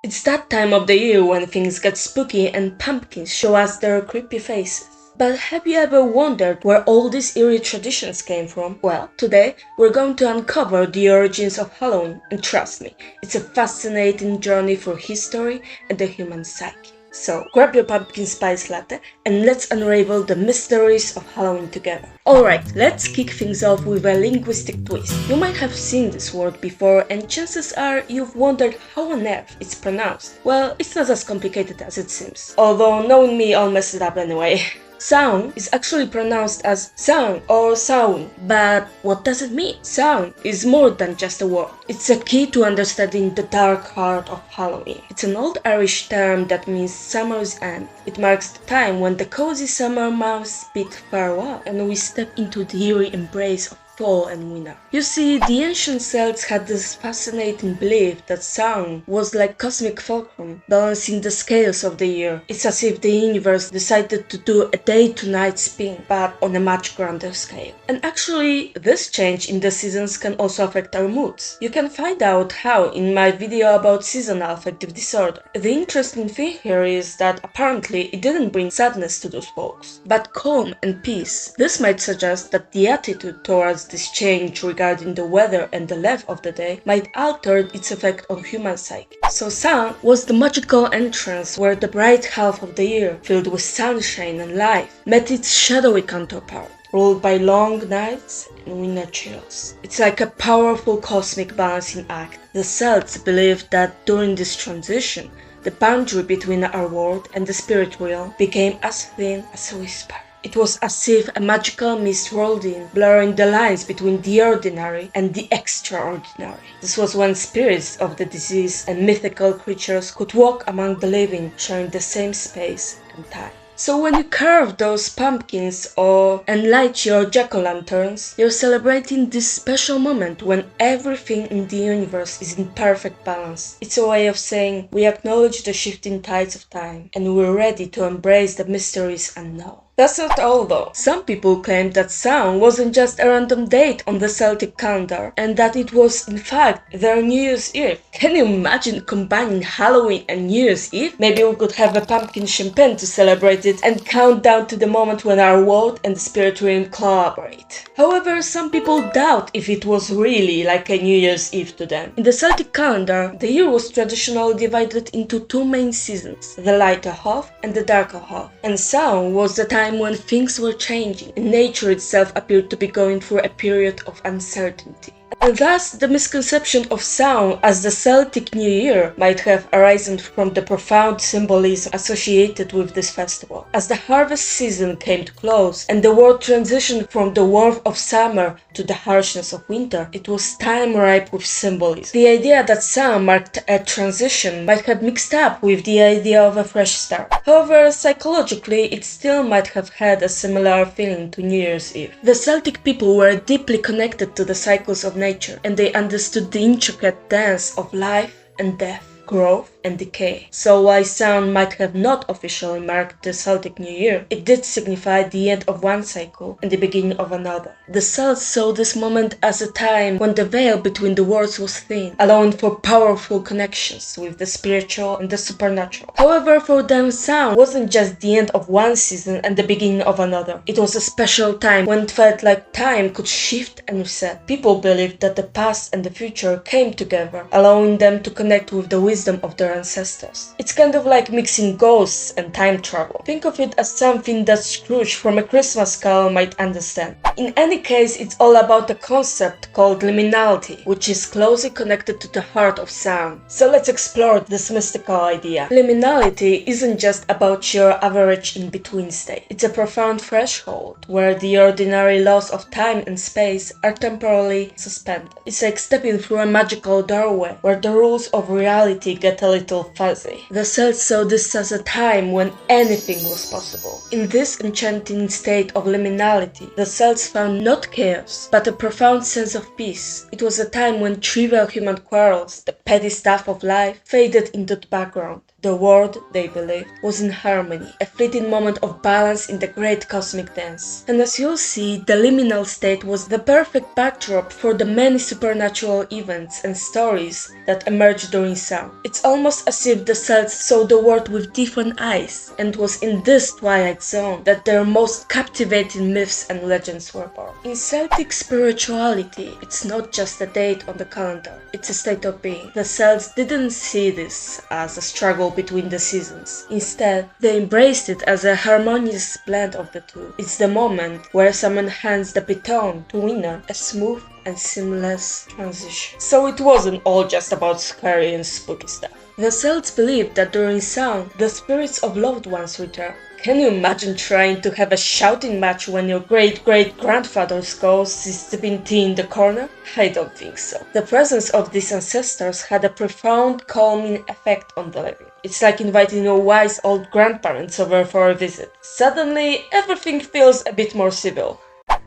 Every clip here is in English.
It's that time of the year when things get spooky and pumpkins show us their creepy faces. But have you ever wondered where all these eerie traditions came from? Well, today we're going to uncover the origins of Halloween, and trust me, it's a fascinating journey through history and the human psyche. So grab your pumpkin spice latte and let's unravel the mysteries of Halloween together. Alright, let's kick things off with a linguistic twist. You might have seen this word before and chances are you've wondered how on earth it's pronounced. Well, it's not as complicated as it seems. Although knowing me, I'll mess it up anyway. Sound is actually pronounced as sound or sound, but what does it mean? Sound is more than just a word. It's a key to understanding the dark heart of Halloween. It's an old Irish term that means summer's end. It marks the time when the cozy summer months bid farewell and we step into the eerie embrace of fall and winter. You see, the ancient Celts had this fascinating belief that sound was like cosmic fulcrum, balancing the scales of the year. It's as if the universe decided to do a day-to-night spin, but on a much grander scale. And actually, this change in the seasons can also affect our moods. You can find out how in my video about seasonal affective disorder. The interesting thing here is that apparently it didn't bring sadness to those folks, but calm and peace. This might suggest that the attitude towards this change regarding the weather and the length of the day might alter its effect on human psyche. So Samhain was the magical entrance where the bright half of the year, filled with sunshine and life, met its shadowy counterpart, ruled by long nights and winter chills. It's like a powerful cosmic balancing act. The Celts believed that during this transition, the boundary between our world and the spirit realm became as thin as a whisper. It was as if a magical mist rolled in, blurring the lines between the ordinary and the extraordinary. This was when spirits of the deceased and mythical creatures could walk among the living, sharing the same space and time. So when you carve those pumpkins and light your jack-o'-lanterns, you're celebrating this special moment when everything in the universe is in perfect balance. It's a way of saying we acknowledge the shifting tides of time and we're ready to embrace the mysteries unknown. That's not all though. Some people claim that Samhain wasn't just a random date on the Celtic calendar and that it was in fact their New Year's Eve. Can you imagine combining Halloween and New Year's Eve? Maybe we could have a pumpkin champagne to celebrate it and count down to the moment when our world and the spirit realm collaborate. However, some people doubt if it was really like a New Year's Eve to them. In the Celtic calendar, the year was traditionally divided into two main seasons, the lighter half and the darker half, and Samhain was the time when things were changing and nature itself appeared to be going through a period of uncertainty. And thus, the misconception of Samhain as the Celtic New Year might have arisen from the profound symbolism associated with this festival. As the harvest season came to close and the world transitioned from the warmth of summer to the harshness of winter, it was time ripe with symbolism. The idea that Samhain marked a transition might have mixed up with the idea of a fresh start. However, psychologically, it still might have had a similar feeling to New Year's Eve. The Celtic people were deeply connected to the cycles of nature, and they understood the intricate dance of life and death, growth and decay. So while Samhain might have not officially marked the Celtic New Year, it did signify the end of one cycle and the beginning of another. The Celts saw this moment as a time when the veil between the worlds was thin, allowing for powerful connections with the spiritual and the supernatural. However, for them, Samhain wasn't just the end of one season and the beginning of another. It was a special time when it felt like time could shift and reset. People believed that the past and the future came together, allowing them to connect with the wisdom of their ancestors. It's kind of like mixing ghosts and time travel. Think of it as something that Scrooge from A Christmas Carol might understand. In any case, it's all about a concept called liminality, which is closely connected to the heart of Samhain. So let's explore this mystical idea. Liminality isn't just about your average in-between state. It's a profound threshold where the ordinary laws of time and space are temporarily suspended. It's like stepping through a magical doorway where the rules of reality get a little fuzzy. The Celts saw this as a time when anything was possible. In this enchanting state of liminality, the Celts found not chaos, but a profound sense of peace. It was a time when trivial human quarrels, the petty stuff of life, faded into the background. The world, they believed, was in harmony, a fleeting moment of balance in the great cosmic dance. And as you'll see, the liminal state was the perfect backdrop for the many supernatural events and stories that emerged during Samhain. It's almost as if the Celts saw the world with different eyes, and it was in this twilight zone that their most captivating myths and legends were born. In Celtic spirituality, it's not just a date on the calendar, it's a state of being. The Celts didn't see this as a struggle between the seasons. Instead, they embraced it as a harmonious blend of the two. It's the moment where someone hands the baton to winner, a smooth and seamless transition. So it wasn't all just about scary and spooky stuff. The Celts believed that during Samhain, the spirits of loved ones return. Can you imagine trying to have a shouting match when your great-great-grandfather's ghost is sipping tea in the corner? I don't think so. The presence of these ancestors had a profound calming effect on the living. It's like inviting your wise old grandparents over for a visit. Suddenly, everything feels a bit more civil.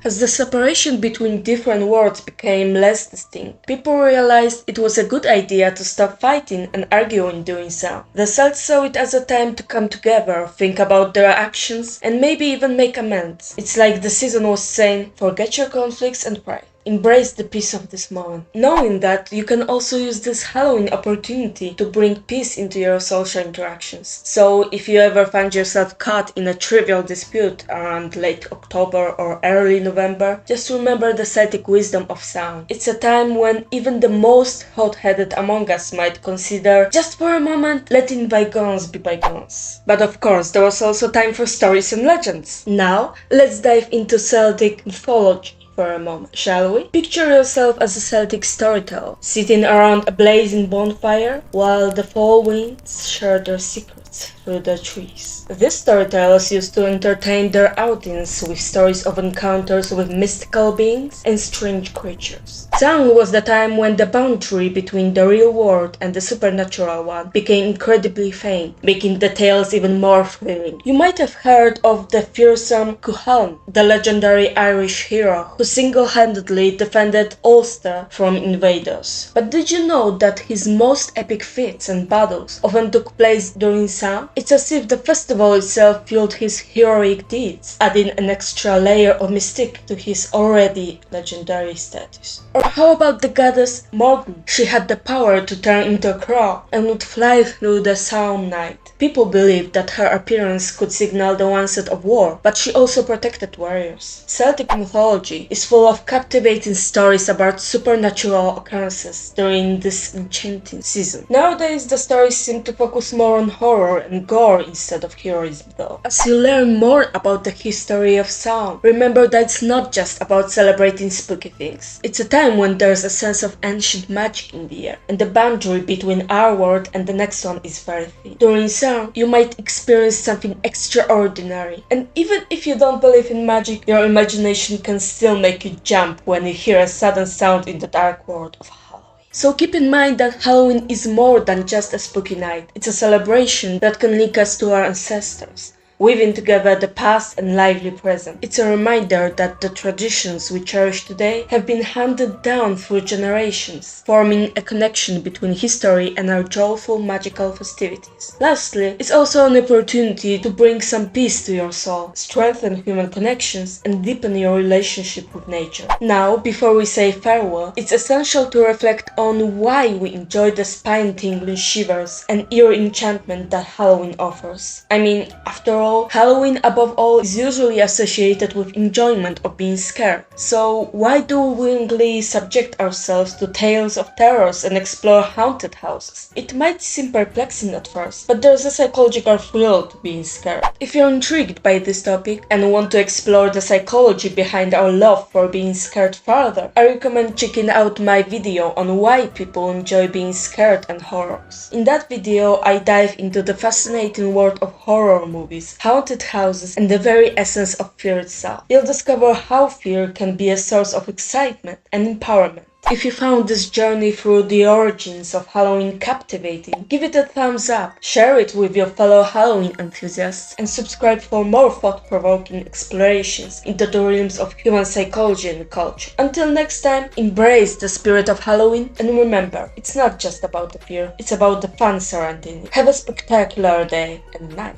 As the separation between different worlds became less distinct, people realized it was a good idea to stop fighting and arguing during Samhain. The Celts saw it as a time to come together, think about their actions, and maybe even make amends. It's like the season was saying, forget your conflicts and pray. Embrace the peace of this moment, knowing that you can also use this Halloween opportunity to bring peace into your social interactions. So if you ever find yourself caught in a trivial dispute around late October or early November, just remember the Celtic wisdom of Samhain. It's a time when even the most hot-headed among us might consider, just for a moment, letting bygones be bygones. But of course, there was also time for stories and legends. Now, let's dive into Celtic mythology for a moment, shall we? Picture yourself as a Celtic storyteller, sitting around a blazing bonfire while the fall winds share their secrets through the trees. These storytellers used to entertain their audience with stories of encounters with mystical beings and strange creatures. Samhain was the time when the boundary between the real world and the supernatural one became incredibly faint, making the tales even more thrilling. You might have heard of the fearsome Cuchulainn, the legendary Irish hero who single-handedly defended Ulster from invaders. But did you know that his most epic feats and battles often took place during Samhain? It's as if the festival itself fueled his heroic deeds, adding an extra layer of mystique to his already legendary status. Or how about the goddess Morgan? She had the power to turn into a crow and would fly through the Samhain night. People believed that her appearance could signal the onset of war, but she also protected warriors. Celtic mythology is full of captivating stories about supernatural occurrences during this enchanting season. Nowadays, the stories seem to focus more on horror and gore instead of heroism though. As you learn more about the history of Samhain, remember that it's not just about celebrating spooky things. It's a time when there's a sense of ancient magic in the air, and the boundary between our world and the next one is very thin. During Samhain, you might experience something extraordinary, and even if you don't believe in magic, your imagination can still make you jump when you hear a sudden sound in the dark world of Halloween. So keep in mind that Halloween is more than just a spooky night. It's a celebration that can link us to our ancestors, weaving together the past and lively present. It's a reminder that the traditions we cherish today have been handed down through generations, forming a connection between history and our joyful magical festivities. Lastly, it's also an opportunity to bring some peace to your soul, strengthen human connections, and deepen your relationship with nature. Now, before we say farewell, it's essential to reflect on why we enjoy the spine-tingling shivers and eerie enchantment that Halloween offers. I mean, after all, Halloween above all is usually associated with enjoyment of being scared. So why do we willingly subject ourselves to tales of terrors and explore haunted houses? It might seem perplexing at first, but there's a psychological thrill to being scared. If you're intrigued by this topic and want to explore the psychology behind our love for being scared further, I recommend checking out my video on why people enjoy being scared and horrors. In that video, I dive into the fascinating world of horror movies, haunted houses, and the very essence of fear itself. You'll discover how fear can be a source of excitement and empowerment, If you found this journey through the origins of Halloween captivating, give it a thumbs up, share it with your fellow Halloween enthusiasts, and subscribe for more thought-provoking explorations into the realms of human psychology and culture. Until next time, embrace the spirit of Halloween, and remember, it's not just about the fear, it's about the fun surrounding it. Have a spectacular day and night.